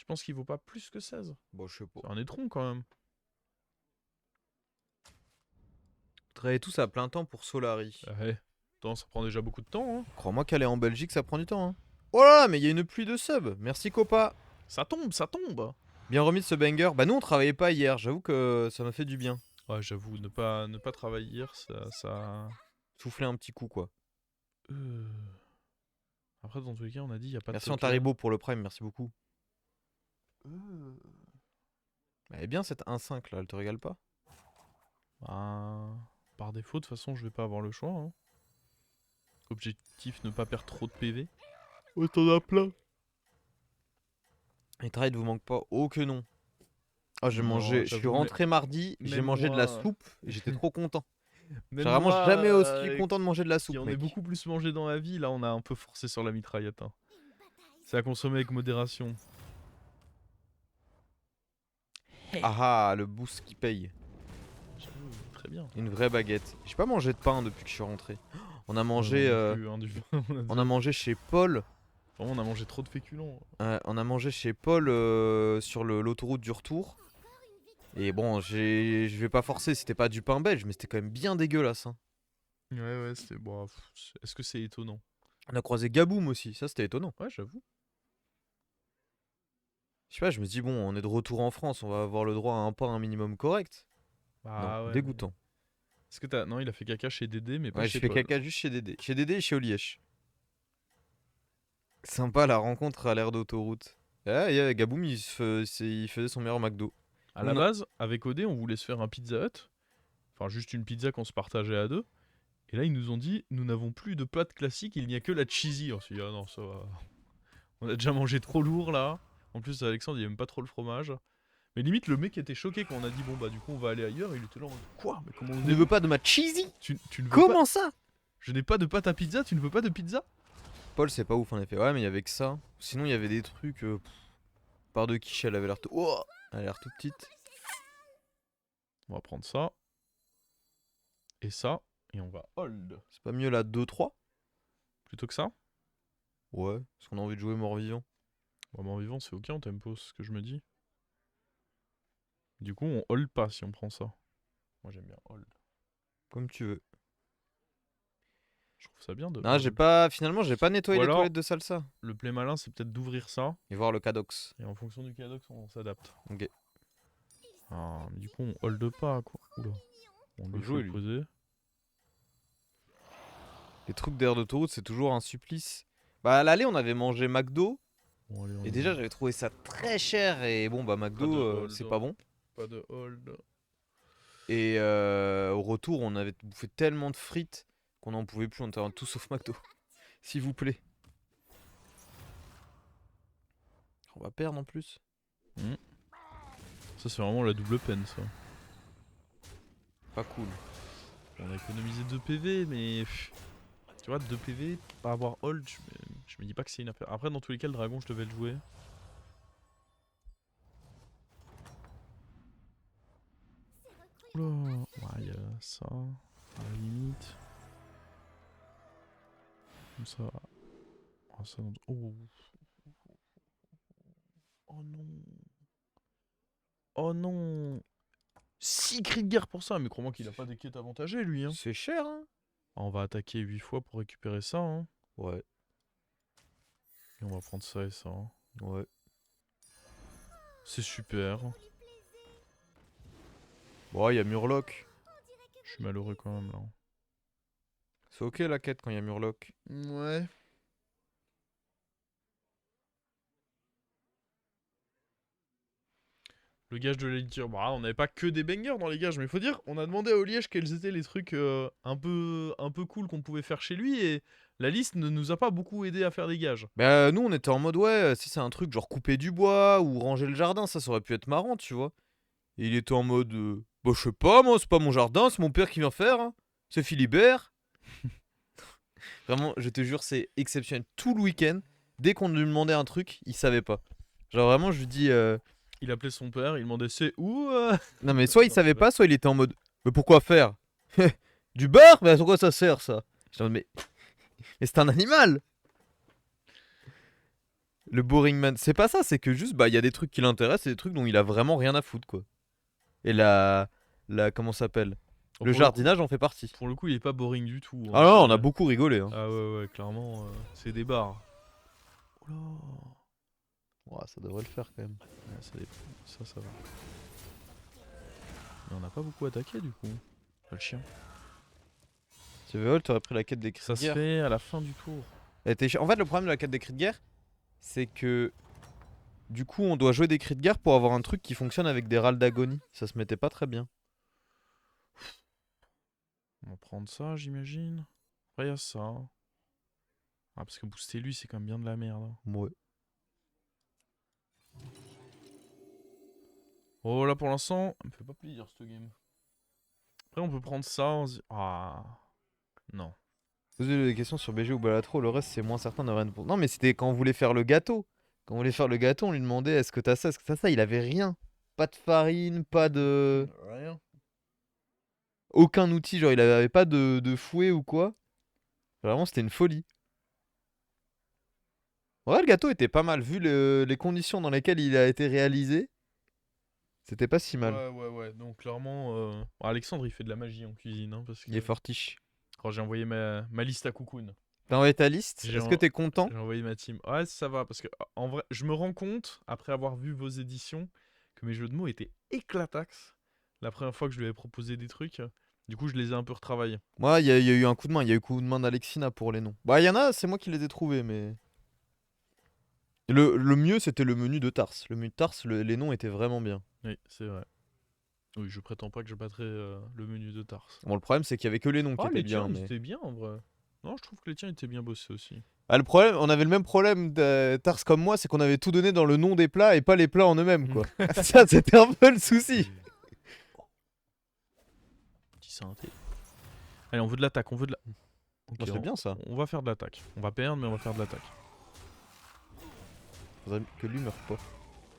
pense qu'il vaut pas plus que 16. Bon, je sais pas. C'est un étron quand même. Travailler tous à plein temps pour Solari. Ouais. Attends, ça prend déjà beaucoup de temps. Hein. Crois-moi qu'aller en Belgique, ça prend du temps. Hein. Oh là là, mais il y a une pluie de subs. Merci, Copa. Ça tombe, ça tombe. Bien remis de ce banger. Bah, nous, on travaillait pas hier. J'avoue que ça m'a fait du bien. Ouais, j'avoue, ne pas travailler hier, ça... Souffler un petit coup, quoi. Euh, Après, dans tous les cas, on a dit, il n'y a pas Merci de token. Antaribo pour le prime, merci beaucoup. Elle est bien cette 1-5 là, elle te régale pas? Bah, par défaut, de toute façon, je vais pas avoir le choix. Hein. Objectif, ne pas perdre trop de PV. Oh, t'en as plein. Les trades vous manquent pas? Oh que non. Oh, j'ai Non, mangé, je suis j'avoue, rentré mardi, j'ai même mangé de la moi- soupe et j'étais trop content. Même J'ai vraiment moi, jamais aussi content de manger de la soupe, qui en mec. ai beaucoup plus mangé dans la vie, là, on a un peu forcé sur la mitraillette. Hein. C'est à consommer avec modération. Ah ah, le boost qui paye. J'avoue, très bien. Une vraie baguette. J'ai pas mangé de pain depuis que je suis rentré. On a Ouais, mangé, moi non plus, hein, on a mangé chez Paul. Vraiment, on a mangé trop de féculents. On a mangé chez Paul sur l'autoroute du retour. Et bon, je vais pas forcer, c'était pas du pain belge, mais c'était quand même bien dégueulasse. Hein. Ouais, c'était... Bon, est-ce que c'est étonnant? On a croisé Gaboum aussi, ça c'était étonnant. Ouais, j'avoue. Je sais pas, je me dis, bon, on est de retour en France, on va avoir le droit à un pain un minimum correct. Bah Non, ouais. dégoûtant. Est-ce que t'as... Non, il a fait caca chez Dédé, mais pas Ouais, chez je fais Paul. caca juste chez Dédé. Chez Dédé et chez Olièche. Sympa la rencontre à l'air d'autoroute. Ah, Gaboum, il faisait son meilleur McDo. À la base, avec Odé, on voulait se faire un Pizza Hut. Enfin, juste une pizza qu'on se partageait à deux. Et là, ils nous ont dit, nous n'avons plus de pâtes classiques, il n'y a que la cheesy. On s'est dit, ah non, ça va. On a déjà mangé trop lourd là. En plus, Alexandre, il aime pas trop le fromage. Mais limite, le mec était choqué quand on a dit, bon bah du coup, on va aller ailleurs. Il était là en mode, quoi? Mais comment on Tu ne veux pas de ma cheesy? tu ne veux Comment pas... ça? Je n'ai pas de pâte à pizza, tu ne veux pas de pizza? Paul, c'est pas ouf en effet. Ouais, mais il y avait que ça. Sinon, il y avait des trucs. Par de quiche, elle avait l'air tout. Oh, elle a l'air toute petite. On va prendre ça. Et ça. Et on va hold. C'est pas mieux la 2-3? Plutôt que ça. Ouais, parce qu'on a envie de jouer mort-vivant. Bon, mort vivant, c'est ok en tempo, c'est ce que je me dis. Du coup, on hold pas si on prend ça. Moi, j'aime bien hold. Comme tu veux. Je trouve ça bien de Non, hold. finalement, j'ai pas nettoyé Ou les alors- toilettes de salsa. Le play malin, c'est peut-être d'ouvrir ça. Et voir le Cadox. Et en fonction du cadox, on s'adapte. Ok. Ah, mais du coup, on hold pas, quoi. Oula. On Faut lui jouer, fait lui. poser. Les trucs d'air d'autoroute, c'est toujours un supplice. Bah, à l'aller, on avait mangé McDo. Bon, allez, on Et y déjà, va. j'avais trouvé ça très cher. Et bon, bah, Pas de McDo, hold, c'est hein. pas bon. Pas de hold. Et au retour, on avait bouffé tellement de frites qu'on n'en pouvait plus. On était en tout sauf McDo. S'il vous plaît. On va perdre en plus. Ça, c'est vraiment la double peine, ça. Pas cool. On a économisé 2 PV, mais... Tu vois, 2 PV, pas avoir hold, je me dis pas que c'est une affaire. Après, dans tous les cas, le dragon, je devais le jouer. Oula, ouais, il y a ça, à la limite. Comme ça. Ah, ça oh. Oh non. Oh non. 6 cris de guerre pour ça, mais crois-moi qu'il a pas des quêtes avantagées, lui. Hein. C'est cher, hein? Ah, on va attaquer 8 fois pour récupérer ça. Hein. Ouais. Et on va prendre ça et ça. Hein. Ouais. C'est super. Bon, il y a Murloc. Je suis malheureux quand même là. C'est ok la quête quand il y a Murloc. Ouais. Le gage de la lecture. Bah, on n'avait pas que des bangers dans les gages, mais il faut dire, on a demandé à Oliège quels étaient les trucs un peu cool qu'on pouvait faire chez lui, et la liste ne nous a pas beaucoup aidé à faire des gages. Bah, nous on était en mode ouais, si c'est un truc genre couper du bois ou ranger le jardin, ça aurait pu être marrant, tu vois. Et il était en mode bah, je sais pas, moi, c'est pas mon jardin, c'est mon père qui vient faire. Hein. C'est Philibert. Vraiment, je te jure, c'est exceptionnel. Tout le week-end, dès qu'on lui demandait un truc, il savait pas. Genre vraiment, je lui dis. Il appelait son père, il demandait c'est où Non, mais soit il savait pas, soit il était en mode mais pourquoi faire? Du beurre? Mais à quoi ça sert ça? J'étais en mode mais c'est un animal! Le boring man. C'est pas ça, c'est que juste, bah, il y a des trucs qui l'intéressent et des trucs dont il a vraiment rien à foutre, quoi. Et comment ça s'appelle? Bon, Le jardinage en fait partie. pour le coup, il est pas boring du tout, Ah hein, non, on a beaucoup rigolé, hein. Ah ouais, clairement, c'est des bars. Oh là. Ouais, ça devrait le faire quand même. Ouais, ça va. Mais on n'a pas beaucoup attaqué du coup. Le chien. Tu veux, t'aurais pris la quête des cris Ça de se guerre. fait à la fin du tour. En fait, le problème de la quête des cris de guerre, c'est que du coup, on doit jouer des cris de guerre pour avoir un truc qui fonctionne avec des râles d'agonie. Ça se mettait pas très bien. On va prendre ça, j'imagine. Après, il y a ça. Ah, parce que booster lui, c'est quand même bien de la merde, hein. Ouais. Oh là, pour l'instant, ça me fait pas plaisir cette game. Après, on peut prendre ça. Ah. Non. Posez des questions sur BG ou Balatro, le reste c'est moins certain de rien pour. Non, mais c'était quand on voulait faire le gâteau. Quand on voulait faire le gâteau, on lui demandait est-ce que t'as ça, est-ce que t'as ça. Il avait rien. Pas de farine, pas de. Rien. Aucun outil, genre il avait pas de fouet ou quoi. Vraiment, c'était une folie. Ouais, le gâteau était pas mal, vu les conditions dans lesquelles il a été réalisé. C'était pas si mal. Ouais. Donc, clairement, Alexandre, il fait de la magie en cuisine, hein, parce que Il est fortiche. quand j'ai envoyé ma liste à Cocoon, T'as envoyé ta liste? j'ai Est-ce que en- t'es content? j'ai envoyé ma team. Ouais, ça va, parce que en vrai, je me rends compte, après avoir vu vos éditions, que mes jeux de mots étaient éclatax. La première fois que je lui avais proposé des trucs, du coup, je les ai un peu retravaillés. Moi, il y a eu un coup de main. Il y a eu coup de main d'Alexina pour les noms. Bah, il y en a, c'est moi qui les ai trouvés, mais. Le mieux, c'était le menu de Tars. Le menu de Tars, les noms étaient vraiment bien. Oui, c'est vrai. Oui, je prétends pas que je battrai le menu de Tars. Bon, le problème, c'est qu'il y avait que les noms qui Ah, étaient les tiens, bien. ils Mais... étaient bien en vrai. Non, je trouve que les tiens étaient bien bossés aussi. Ah, le problème, on avait le même problème de Tars comme moi, c'est qu'on avait tout donné dans le nom des plats et pas les plats en eux-mêmes, quoi. Ça, c'était un peu le souci. Petit synthé. Allez, on veut de l'attaque, on veut de la. Ok, Bah, c'est bien ça. on va faire de l'attaque. On va perdre, mais on va faire de l'attaque. Faudrait que lui meure pas.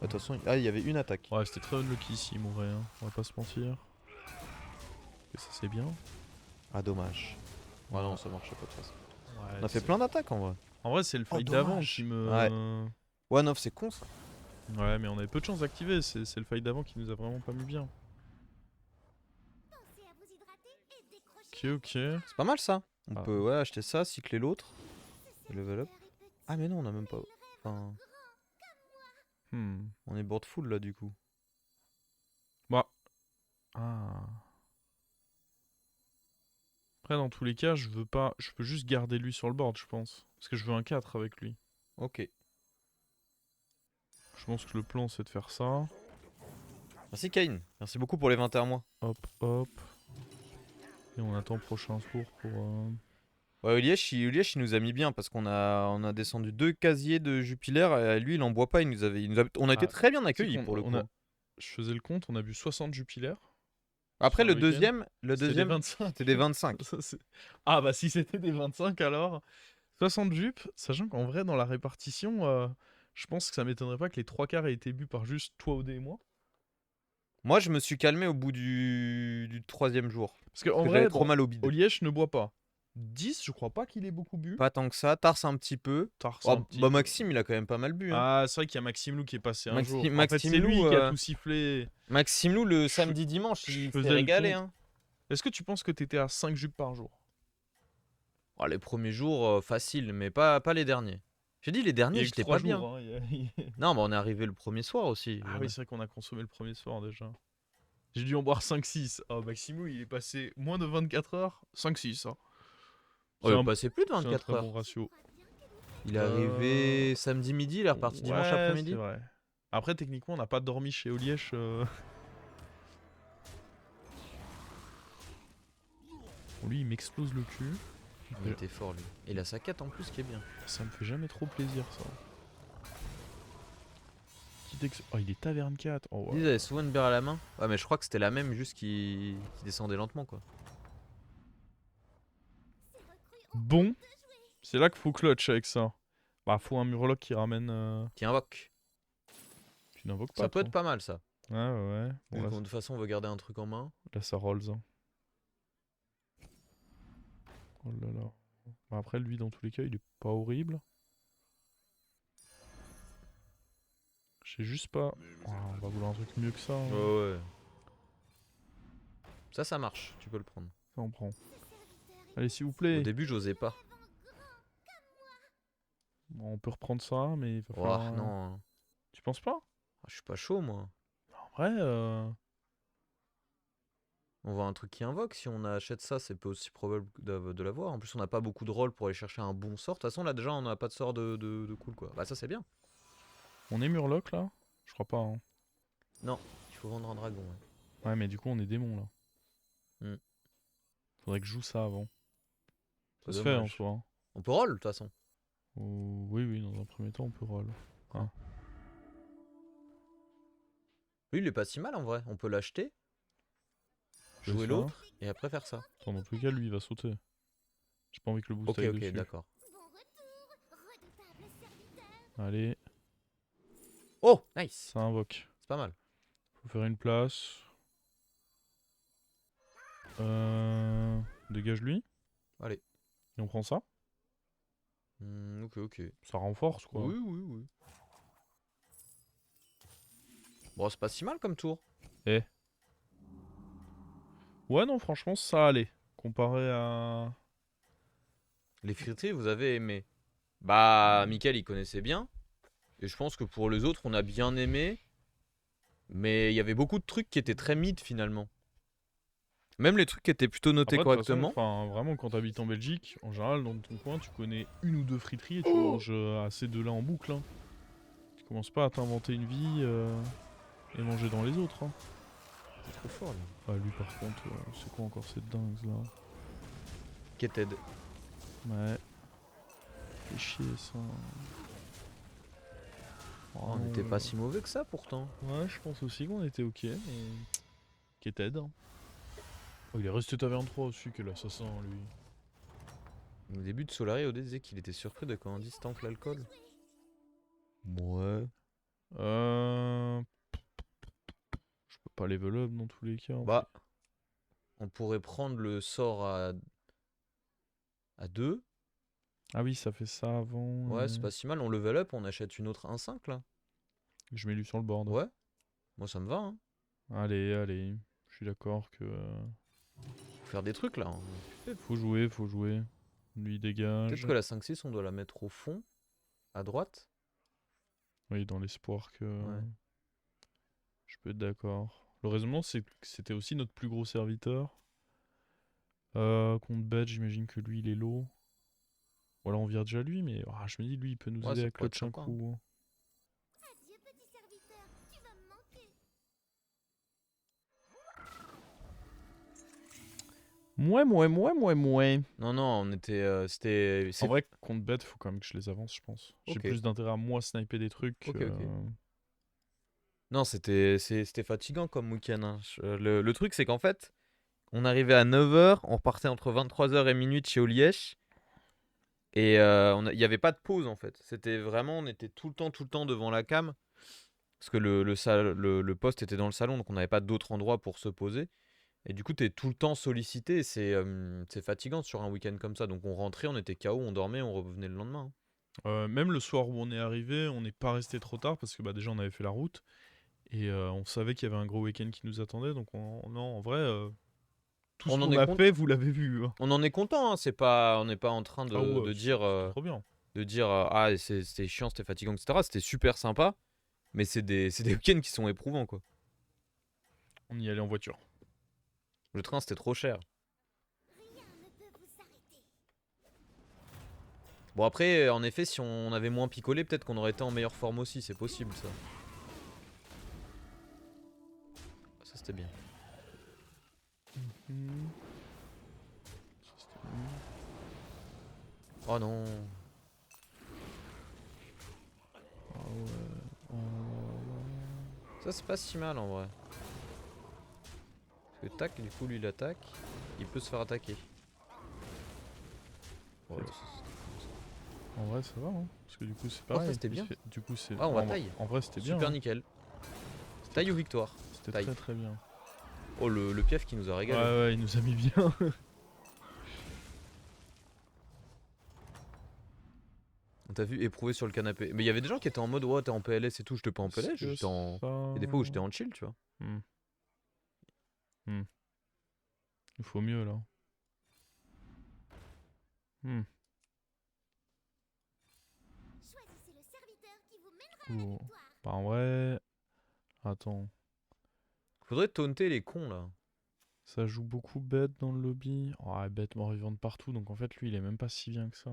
De toute façon, il y avait une attaque. Ouais, c'était très unlucky ici, mon vrai. Hein. On va pas se mentir. Et ça, c'est bien. Ah, dommage. Ah non, ça marchait pas de toute façon. Ouais, On a fait plein d'attaques en vrai. En vrai, c'est le Oh, fight d'avant dommage. qui me. Ouais. One off, c'est con ça. Ouais, mais on avait peu de chance d'activer. C'est le fight d'avant qui nous a vraiment pas mis bien. Ok. C'est pas mal ça. On Ah. peut acheter ça, cycler l'autre. Et level up. Ah, mais non, on a même pas. Enfin, Hmm. on est board full là du coup. Bah. Ah. Après, dans tous les cas, je veux pas. Je peux juste garder lui sur le board, je pense. Parce que je veux un 4 avec lui. Ok. Je pense que le plan, c'est de faire ça. Merci Kane. Merci beaucoup pour les 21 mois. Hop. Et on attend le prochain tour pour. Ouais, Uliesh, il nous a mis bien parce qu'on a descendu 2 casiers de Jupiler et lui il en boit pas. On a été Ah, très bien tu sais accueillis qu'on- pour le on coup. a- Je faisais le compte, on a bu 60 Jupiler. Après sur le le week-end. deuxième, C'était des 25. c'était des 25. Ça, ah bah si c'était des 25 alors. 60 jupes, sachant qu'en vrai dans la répartition, je pense que ça m'étonnerait pas que les 3 quarts aient été bu par juste toi, Odé et moi. Moi je me suis calmé au bout du troisième jour. Parce qu'en Parce que vrai, j'avais trop mal au bide. Liège ne boit pas. 10, je crois pas qu'il ait beaucoup bu. Pas tant que ça. Tars un petit peu. Tars Oh, un petit bah peu. Maxime il a quand même pas mal bu. Hein. Ah, c'est vrai qu'il y a Maxime Lou qui est passé un Maxi- jour. En fait, Maxime c'est lui Lou, qui a tout sifflé. Maxime Lou le Je- samedi dimanche je il faisais s'est le régalé. compte. Hein. Est-ce que tu penses que t'étais à 5 jupes par jour? Oh, les premiers jours facile mais pas les derniers. J'ai dit les Il y derniers a eu j'étais 3 pas bien. jours. Hein, Non bah on est arrivé le premier soir aussi. Ah oui, c'est vrai qu'on a consommé le premier soir déjà. J'ai dû en boire 5-6. Oh, Maximo, il est passé moins de 24 heures. 5-6. Hein. On est passé plus de C'est un 24 très heures. bon ratio. Il est arrivé samedi midi, il est reparti dimanche Ouais, après-midi. c'est vrai. Après, techniquement, on n'a pas dormi chez Olièche. Lui, il m'explose le cul. Il était fort lui. Et il a sa quête en plus qui est bien. Ça me fait jamais trop plaisir, ça. Oh, il est taverne 4. Oh, Ils avaient souvent une bière à la main. Ouais mais je crois que c'était la même juste qui descendait lentement quoi. Bon. C'est là qu'il faut clutch avec ça. Bah, faut un murloc qui ramène. Qui invoque. Tu n'invoques pas. Ça peut toi. être pas mal ça. Ouais. Bon, Vu là, qu'on- de toute façon on veut garder un truc en main. là, ça rolls. Hein. Oh là là. Bah, après, lui, dans tous les cas, il est pas horrible. Je sais juste pas. Oh, on va vouloir un truc mieux que ça. Hein. Ouais. Ça marche, tu peux le prendre. Ça, on prend. Allez, s'il vous Au plaît. début, j'osais pas. Bon, on peut reprendre ça, mais il va Ouah, falloir. non. Hein. Tu penses pas? Ah, je suis pas chaud, moi. En vrai, On voit un truc qui invoque. Si on achète ça, c'est pas aussi probable de l'avoir. En plus, on n'a pas beaucoup de rôles pour aller chercher un bon sort. De toute façon, là, déjà, on n'a pas de sort de cool, quoi. Bah, ça, c'est bien. on est Murloc là? Je crois pas. Hein. Non, il faut vendre un dragon. Ouais. Ouais, mais du coup, on est démon là. Hmm. Faudrait que je joue ça avant. Ça C'est se fait en dommage. soi. Hein. On peut roll, de toute façon. Oui, dans un premier temps, on peut roll. Lui, il est pas si mal en vrai. On peut l'acheter, C'est jouer ça. l'autre et après faire ça. Attends, dans tous les cas, lui, il va sauter. J'ai pas envie que le boost Ok, aille ok, dessus. d'accord. Allez, Oh, nice. ça invoque. C'est pas mal. Faut faire une place. Dégage lui. Allez. Et on prend ça. Ok. Ça renforce quoi. Oui. Bon, c'est pas si mal comme tour. Ouais, non, franchement, ça allait. Comparé à. Les friteries, vous avez aimé. Bah, Mickaël, il connaissait bien. Et je pense que pour les autres, on a bien aimé. Mais il y avait beaucoup de trucs qui étaient très mid finalement. Même les trucs qui étaient plutôt notés Après, de toute façon, correctement. vraiment, quand t'habites en Belgique, en général, dans ton coin, tu connais une ou deux friteries et tu manges assez de là en boucle. Hein. Tu commences pas à t'inventer une vie et manger dans les autres. Hein. C'est trop fort là. Ah, lui, par contre, c'est quoi encore cette dingue là? Keted. Ouais. Fait chier ça. Oh, On n'était pas si mauvais que ça pourtant. Ouais, je pense aussi qu'on était ok, mais. Qui est Ted. Hein. Oh, il est resté taverne 3 aussi, quel assassin lui. Au début de Solari, Odé disait qu'il était surpris de quand on dit tank l'alcool. Ouais. Je peux pas level up dans tous les cas. En Bah, on pourrait prendre le sort à 2. Ah oui, ça fait ça avant. Ouais, c'est pas si mal. On level up, on achète une autre 1-5 là. Je mets lui sur le board. Ouais. Moi, ça me va. Hein. Allez. Je suis d'accord que. Faut faire des trucs là. Hein. Faut jouer. Lui il dégage. Peut-être que la 5-6, on doit la mettre au fond, à droite. Oui, dans l'espoir que. Ouais. Je peux être d'accord. Le raisonnement, c'est que c'était aussi notre plus gros serviteur. Contre Bet, j'imagine que lui, il est low. Ou alors on vire déjà lui, mais je me dis, lui, il peut nous Ouais, aider ça à pourrait être clutch un sympa, coup. Hein. Mouais. Non, on était. C'était. En vrai, contre Bet, faut quand même que je les avance, je pense. J'ai Ok. plus d'intérêt à moi sniper des trucs. Ok. Non, c'était fatigant comme week-end. Hein. Le truc, c'est qu'en fait, on arrivait à 9h, on repartait entre 23h et minuit de chez Olièche. Et il n'y avait pas de pause en fait. C'était vraiment, on était tout le temps devant la cam. Parce que le poste était dans le salon, donc on n'avait pas d'autre endroit pour se poser. Et du coup, tu es tout le temps sollicité. C'est fatigant sur un week-end comme ça. Donc on rentrait, on était KO, on dormait, on revenait le lendemain. Hein. Même le soir où on est arrivé, on n'est pas resté trop tard parce que déjà on avait fait la route. Et on savait qu'il y avait un gros week-end qui nous attendait. Donc non, en vrai, tout ce qu'on a fait, vous l'avez vu. Hein. On en est content. Hein. On n'est pas en train de dire... trop bien. De dire c'était chiant, c'était fatigant, etc. C'était super sympa. Mais c'est des week-ends qui sont éprouvants, quoi. On y allait en voiture. Le train, c'était trop cher. Bon, après, en effet, si on avait moins picolé, peut-être qu'on aurait été en meilleure forme aussi. C'est possible, ça. Ça, c'était bien. Oh non. Ça, c'est pas si mal, en vrai. Parce que tac, du coup, lui, il attaque. Il peut se faire attaquer. Ouais, en vrai, ça va, hein. Parce que du coup, c'est pareil. ça, c'était bien. Du coup, c'est. On va taille. En vrai, c'était bien. Super hein. nickel. Taille ou victoire? C'était très bien. Oh, le pief qui nous a régalé. Ouais, il nous a mis bien. t'as vu, éprouvé sur le canapé. Mais il y avait des gens qui étaient en mode, ouais, t'es en PLS et tout. J'étais pas en Est-ce PLS, que j'étais en. ça... Il y a des fois où j'étais en chill, tu vois. Hmm. Hmm. Il faut mieux là. Hmm. Choisissez le serviteur qui vous mènera à la Oh. victoire. Bah en vrai... Attends. Faudrait taunter les cons là. Ça joue beaucoup bête dans le lobby. Oh, ouais, bête mort vivante partout, donc en fait lui il est même pas si bien que ça.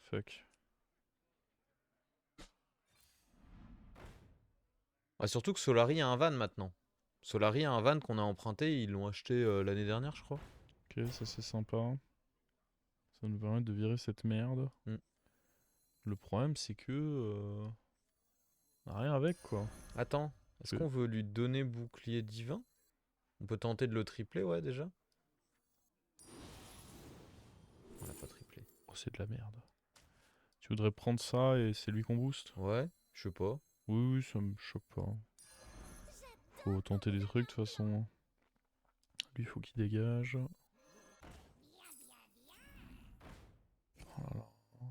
Fuck. Ah, surtout que Solari a un van maintenant. Solari a un van qu'on a emprunté, ils l'ont acheté l'année dernière, je crois. Ok, ça c'est sympa. Ça nous permet de virer cette merde. Hmm. Le problème c'est que... on a rien avec quoi. Attends, est-ce Oui. qu'on veut lui donner bouclier divin? On peut tenter de le tripler, ouais, déjà. On l'a pas triplé. Oh c'est de la merde. Tu voudrais prendre ça et c'est lui qu'on booste? Ouais, je sais pas. Oui, oui, ça me choque pas. Faut tenter des trucs de toute façon. Lui faut qu'il dégage. Oh là là.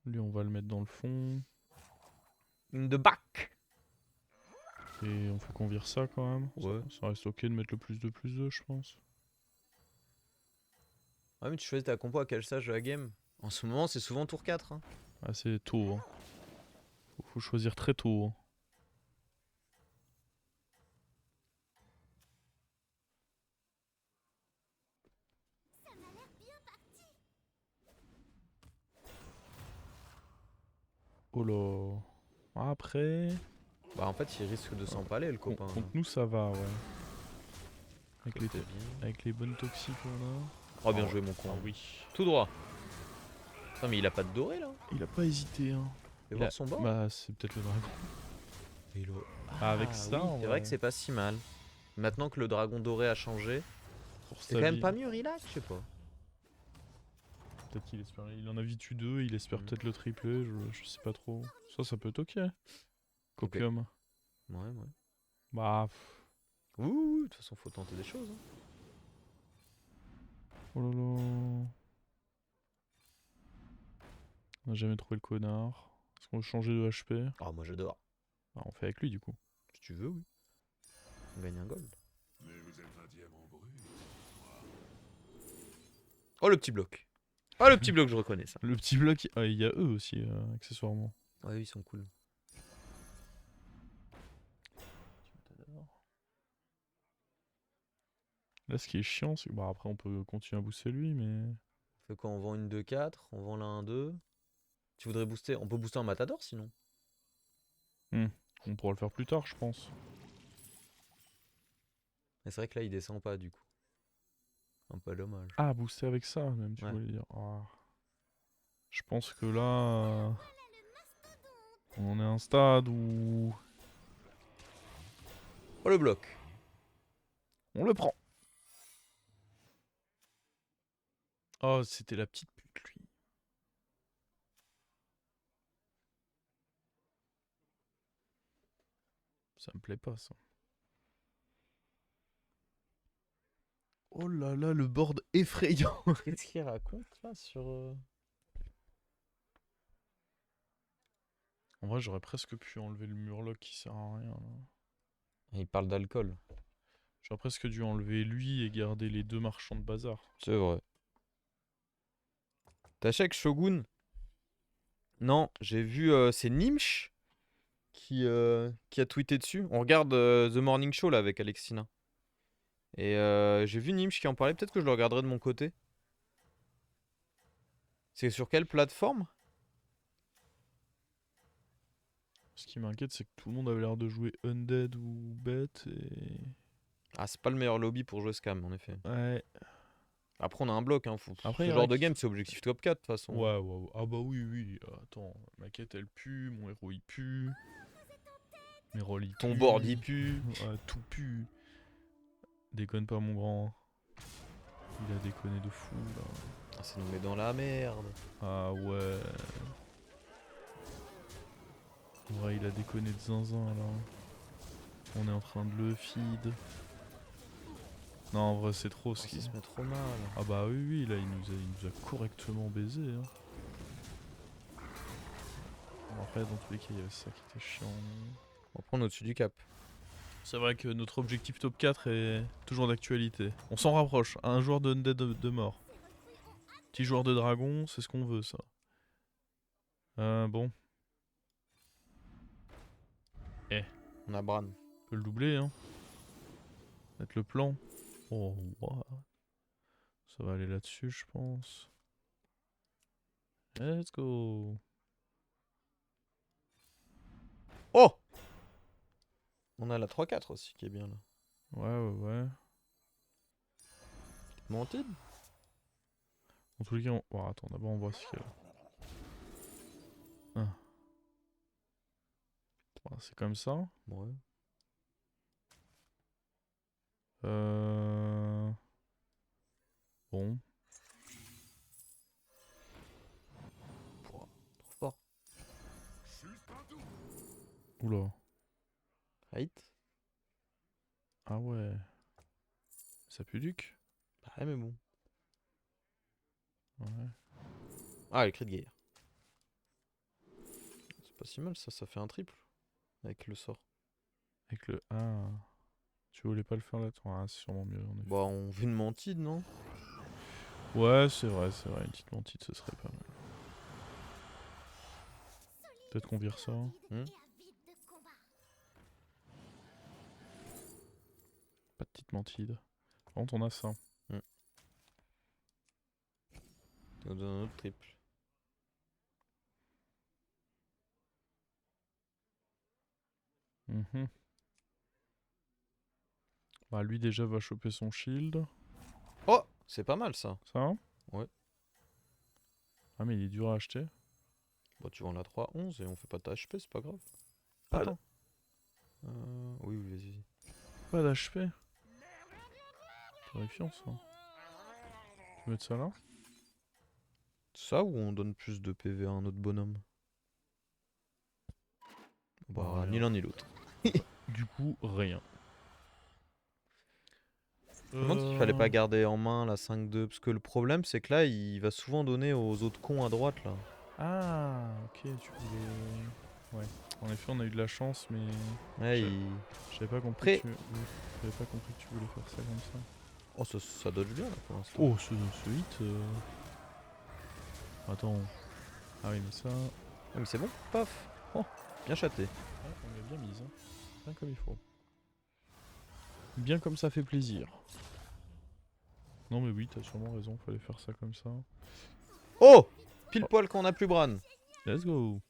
Lui on va le mettre dans le fond. In the back. Et on faut qu'on vire ça quand même. Ouais. Ça reste ok de mettre le plus 2, je pense. Ouais, mais tu choisis ta compo à quel stage de la game? En ce moment, c'est souvent tour 4. Hein. Ah, c'est tôt. Hein. Faut choisir très tôt. Hein. Ça m'a l'air bien parti. Oh là. Après. Bah, en fait, il risque de s'empaler, le copain. Contre nous, ça va, ouais. Avec les, C'était bien. avec les bonnes toxiques qu'on a. Oh, bien Ah, joué, mon con. Ah oui. Tout droit. Putain, mais il a pas de doré là. Il a pas hésité. Hein. Et Il voir a- son bord. Bah, c'est peut-être le dragon. Ah, avec ça, oui, en c'est vrai vrai. que c'est pas si mal. Maintenant que le dragon doré a changé, Pour c'est sa quand même vie. pas mieux relax, je sais pas. Peut-être qu'il espère. Il en a vu tu 2, il espère Mhm. peut-être le tripler, je sais pas trop. Ça peut être ok. Copium. Ouais, ouais. Bah. Ouh, de toute façon, faut tenter des choses. Hein. Oh là là. On a jamais trouvé le connard. Est-ce qu'on veut changer de HP? Ah, moi j'adore. Ah, on fait avec lui du coup. Si tu veux, oui. On gagne un gold. Oh, le petit bloc. Oh, le petit bloc, je reconnais ça. Le petit bloc, il y a eux aussi, accessoirement. Ouais, oui, ils sont cool. Là, ce qui est chiant, c'est que bah, après, on peut continuer à booster lui, mais. On fait quoi? On vend une 2-4, on vend la 1-2. Tu voudrais booster? On peut booster un matador sinon. On pourra le faire plus tard, je pense. Mais c'est vrai que là, il descend pas du coup. Un peu dommage. Ah, booster avec ça, même, tu Ouais. voulais dire. Ah. Je pense que là. On en est à un stade où. Oh, le bloc. On le prend. Oh, c'était la petite pute, lui. Ça me plaît pas, ça. Oh là là, le board effrayant. Qu'est-ce qu'il raconte là sur. En vrai, j'aurais presque pu enlever le murloc qui sert à rien. Là. Il parle d'alcool. J'aurais presque dû enlever lui et garder les 2 marchands de bazar. C'est vrai. T'achètes Shogun? Non, j'ai vu, c'est Nimsh qui a tweeté dessus. On regarde The Morning Show là avec Alexina. Et j'ai vu Nimsh qui en parlait, peut-être que je le regarderai de mon côté. C'est sur quelle plateforme? Ce qui m'inquiète, c'est que tout le monde avait l'air de jouer Undead ou Bête et. Ah, c'est pas le meilleur lobby pour jouer Scam en effet. Ouais. Après, on a un bloc, hein. Après, Ce y en genre a de qui- game, c'est objectif top 4 de toute façon. Ouais, ouais, ouais. Ah bah oui, oui. Attends, ma quête elle pue, mon héros il pue. Mes rôles ils Ton puent. board il pue. Ouais, tout pue. Déconne pas, mon grand. Il a déconné de fou là. Ah, ça nous met dans la merde. Ah ouais. Ouais, il a déconné de zinzin là. On est en train de le feed. Non, en vrai, c'est trop Oh, ce ça qui. se met trop mal. Ah bah oui, oui, là il nous a correctement baisé. Hein. Bon, après, dans tous les cas, il y avait ça qui était chiant. On va prendre au-dessus du cap. C'est vrai que notre objectif top 4 est toujours d'actualité. On s'en rapproche. Un joueur de Undead de mort. Petit joueur de dragon, c'est ce qu'on veut, ça. Bon. On a Bran. On peut le doubler, hein. Mettre le plan. Oh, wow. Ça va aller là-dessus, je pense. Let's go. Oh! On a la 3-4 aussi qui est bien là. Ouais. Montide? En tous les cas, oh, attends, d'abord on voit ce qu'il y a là. Ah. Bon, c'est comme ça. Ouais. Bon. Pouah, trop fort. Oula. Right? Ah ouais. Ça pue duc. Ouais, mais bon. Ouais. Ah, les cris de guerre. C'est pas si mal ça, ça fait un triple. Avec le sort. Avec le. Ah. Tu voulais pas le faire là? Ah, c'est sûrement mieux en effet. Bah, on veut une mentide, non? Ouais, c'est vrai. Une petite mentide, ce serait pas mal. Peut-être qu'on vire ça. Hmm. Et avide de combat. Pas de petite mentide. Par contre, on a ça. On donne un autre triple. Mhm. Bah, lui déjà va choper son shield. Oh! C'est pas mal ça. Ça. Ouais. Ah, mais il est dur à acheter. Bah, tu vends la 3-11 et on fait pas de HP, c'est pas grave. Pas Attends. Oui, vas-y. Pas d'HP. Terrifiant ça. Tu veux mettre ça là? Ça ou on donne plus de PV à un autre bonhomme? Bah, Rien. ni l'un ni l'autre. Du coup, rien. Je me demande s'il fallait pas garder en main la 5-2. Parce que le problème, c'est que là, il va souvent donner aux autres cons à droite là. Ah, ok, tu voulais. Ouais. En effet, on a eu de la chance, mais Ouais, Je- il... j'avais pas compris. Après- J'avais pas compris que tu voulais faire ça comme ça. Oh, ça dodge bien là pour l'instant. Oh, ce hit. Attends. Ah oui, mais ça. Ah, mais c'est bon, paf. Oh, bien chaté. Ah, on l'a bien mise, hein. Bien comme il faut. Bien comme ça fait plaisir. Non mais oui, t'as sûrement raison, fallait faire ça comme ça. Oh! Pile poil qu'on a plus Bran. Let's go.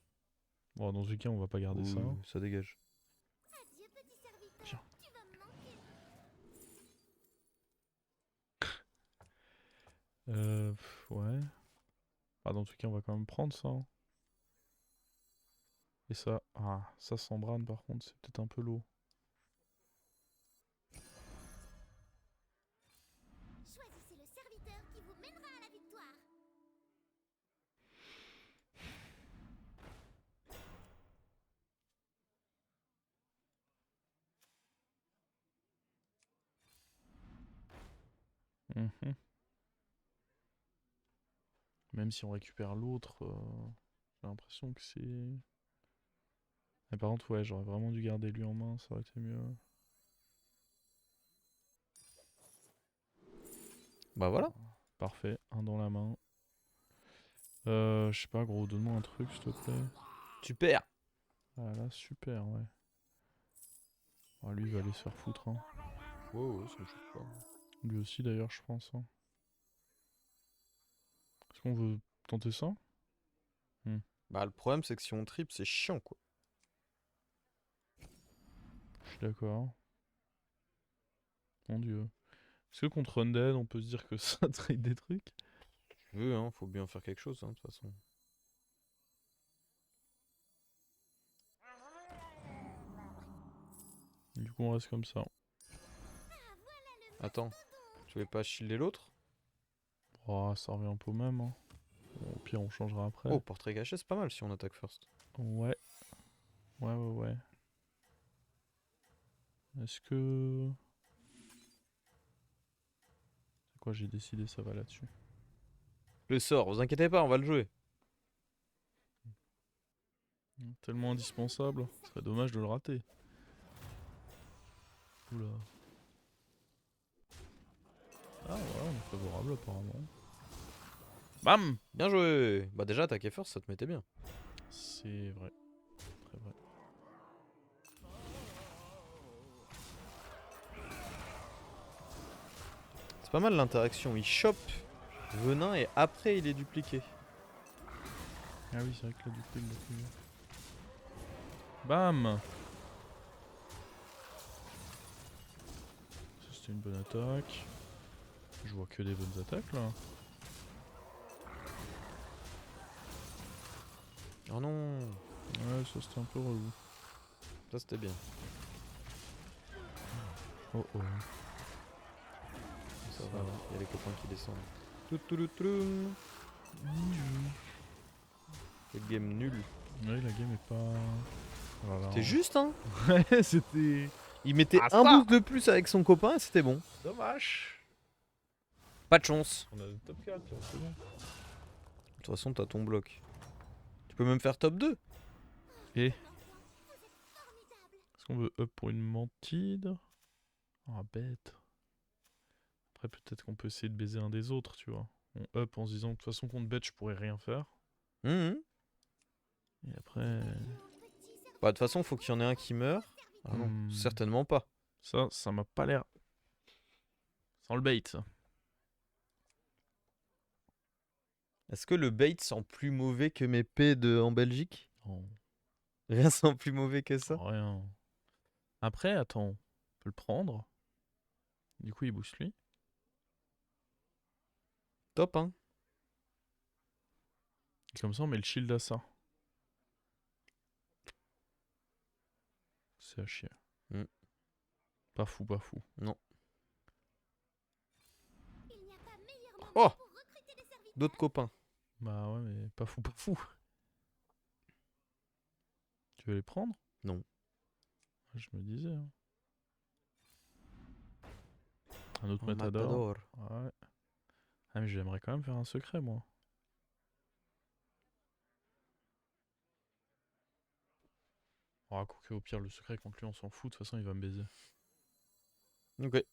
Bon, dans ce cas, on va pas garder ça. Ouh, ça dégage. Adieu, petit serviteur. Tiens. Tu vas me manquer. Ouais. Ah, dans tout cas, on va quand même prendre ça, hein. Et ça, ça sans Bran par contre, c'est peut-être un peu lourd. Choisissez le serviteur qui vous mènera à la victoire. Mhm. Même si on récupère l'autre, j'ai l'impression que c'est. Mais par contre, ouais, j'aurais vraiment dû garder lui en main, ça aurait été mieux. Bah voilà. Parfait, un dans la main. Je sais pas, gros, donne-moi un truc, s'il te plaît. Super. Ah là, super, ouais. Ah, lui, il va aller se faire foutre, hein. Ouais, ça me choque pas. Lui aussi, d'ailleurs, je pense, hein. Est-ce qu'on veut tenter ça? Bah le problème, c'est que si on triple, c'est chiant quoi. Je suis d'accord. Mon dieu. Est-ce que contre Undead, on peut se dire que ça trade des trucs? Tu veux, hein, faut bien faire quelque chose, hein, de toute façon. Du coup, on reste comme ça. Attends, tu veux pas shielder l'autre? Oh, ça revient un peu au même, hein. Bon, au pire, on changera après. Oh, portrait caché, c'est pas mal si on attaque first. Ouais. Ouais. Est-ce que... C'est quoi, j'ai décidé, ça va là-dessus. Le sort, vous inquiétez pas, on va le jouer. Tellement indispensable. Ce serait dommage de le rater. Oula. Ah ouais, on est favorable apparemment. Bam! Bien joué. Bah déjà, attaquer first, ça te mettait bien. C'est vrai. Très vrai. C'est pas mal l'interaction. Il chope venin et après il est dupliqué. Ah oui, c'est vrai que là, du coup, il l'a fait. Bam! Ça, c'était une bonne attaque. Je vois que des bonnes attaques là. Oh non. Ouais, ça c'était un peu relou. Ça c'était bien. Oh oh. Ça Ça va. va. Il y a les copains qui descendent. Toutouloutroum. Quel game nul. Ouais, la game est pas. Voilà. C'était juste, hein. Ouais, c'était. Il mettait Ah, un ça boost de plus avec son copain et c'était bon. Dommage! Pas de chance. On a le top 4, c'est bon. De toute façon, t'as ton bloc. Tu peux même faire top 2. Et. Est-ce qu'on veut up pour une mantide? Ah, bête. Après, peut-être qu'on peut essayer de baiser un des autres, tu vois. On up en se disant, de toute façon, contre bête, je pourrais rien faire. Mhm. Et après. Bah, de toute façon, faut qu'il y en ait un qui meurt. Ah non, Hmm. certainement pas. Ça m'a pas l'air. Sans le bait, ça. Est-ce que le bait sent plus mauvais que mes P en Belgique? Non, Rien sent plus mauvais que ça. rien. Après, attends, on peut le prendre. Du coup, il booste lui. Top, hein. Et comme ça, on met le shield à ça. C'est à chier. Hmm. Pas fou, pas fou. Il n'y a pas meilleur moment Oh, pour recruter des serviteurs. d'autres copains. Bah ouais, mais pas fou, pas fou. Tu veux les prendre? Non. Je me disais. Hein. Un autre Un matador. matador. Ouais. Ah, mais j'aimerais quand même faire un secret, moi. Ah, quoique, au pire, le secret contre lui, on s'en fout. De toute façon, il va me baiser. Ok.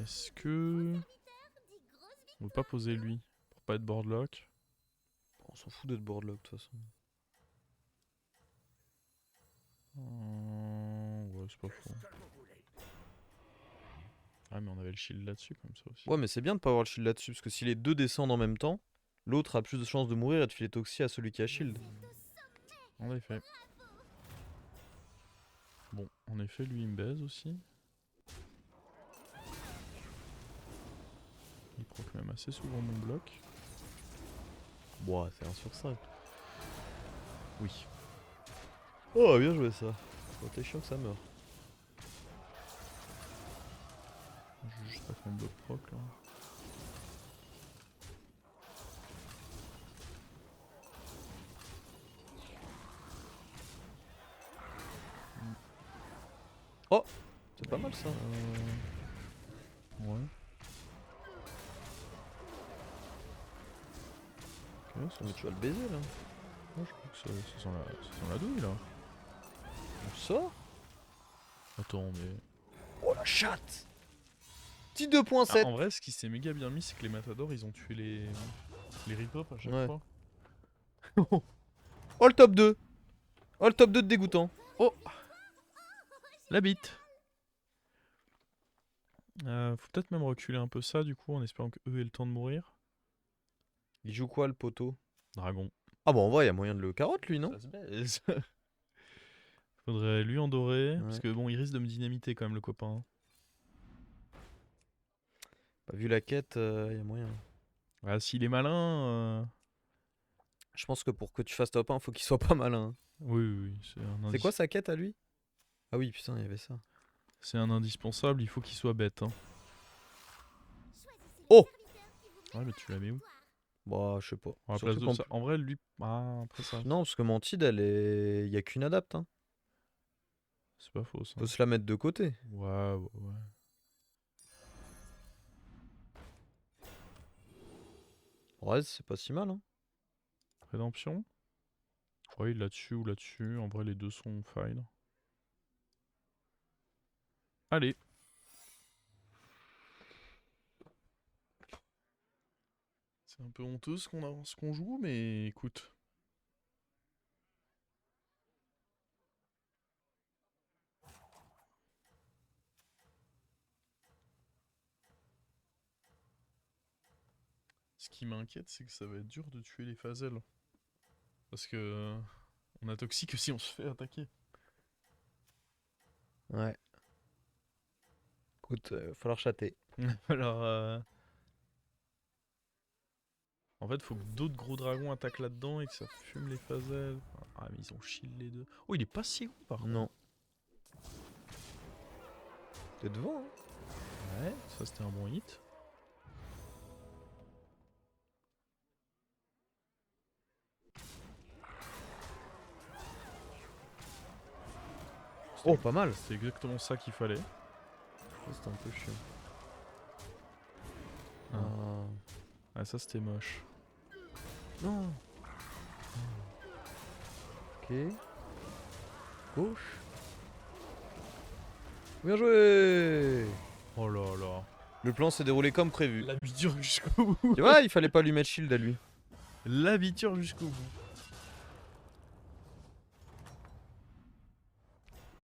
Est-ce que. Dit grosse vie. On veut pas poser lui pour pas être boardlock? On s'en fout d'être boardlock de toute façon. Ouais, c'est pas faux. Ah, mais on avait le shield là-dessus, comme ça aussi. Ouais, mais c'est bien de pas avoir le shield là-dessus, parce que si les deux descendent en même temps, l'autre a plus de chances de mourir et de filer toxie à celui qui a shield. En effet. Bon, en effet, lui, il me baise aussi. Il prend quand même assez souvent mon bloc. Boah, c'est 1 sur 5. Oui. Oh, bien joué ça. Bon, t'es chiant que ça meurt. Je veux juste pas que mon bloc proc là. C'est pas mal ça. Ouais. Ok, ça, Mais tu vas le baiser là. je crois que ça sent la douille là. On sort. Attends, mais. Oh la chatte. Petit Ah, 2.7. en vrai, ce qui s'est méga bien mis, c'est que les matadors ils ont tué les rip-up à chaque Ouais. fois. Oh le top 2. Oh le top 2 de dégoûtant. Oh! La bite! Faut peut-être même reculer un peu ça du coup en espérant que eux aient le temps de mourir. Il joue quoi le poteau? Dragon. Ah bah en vrai, il y a moyen de le carotte lui, non? Ça se baise. Faudrait lui en dorer. Parce Ouais. que bon, il risque de me dynamiter quand même le copain. Bah, vu la quête, il y a moyen. Ah, s'il est malin. Je pense que pour que tu fasses top 1, faut qu'il soit pas malin. Oui, oui, oui. C'est un C'est quoi sa quête à lui? Ah oui, putain, il y avait ça. C'est un indispensable, il faut qu'il soit bête. Hein. Choisissez le Oh serviteur qui vous Ouais, mais tu la mets où? Bah, je sais pas. À la Surtout place de qu'en ça. En vrai, lui. Ah, après ça. Non, parce que Mantide, elle est. Il y a qu'une adapte, hein. C'est pas faux ça. Faut se la mettre de côté. Ouais, ouais, ouais. Ouais, c'est pas si mal, hein. Rédemption. Ouais, là-dessus ou là-dessus. En vrai, les deux sont fine. Allez. C'est un peu honteux ce qu'on joue, mais écoute. Ce qui m'inquiète, c'est que ça va être dur de tuer les phasels. Parce que on a toxique que si on se fait attaquer. Ouais. Écoute, falloir chatter. Alors, en fait, faut que d'autres gros dragons attaquent là-dedans et que ça fume les phasels. Ah, mais ils ont shield les deux. Oh, il est pas si gros par contre. Non. T'es devant, hein. Ouais, ça c'était un bon hit. Oh, pas mal. C'est exactement ça qu'il fallait. Ça, c'était un peu chiant. Ah. Ah. Ah, ça c'était moche. Non. Ok. Gauche. Bien joué. Oh là là. Le plan s'est déroulé comme prévu. L'abiture jusqu'au bout. Tu vois, il fallait pas lui mettre shield à lui. L'abiture jusqu'au bout.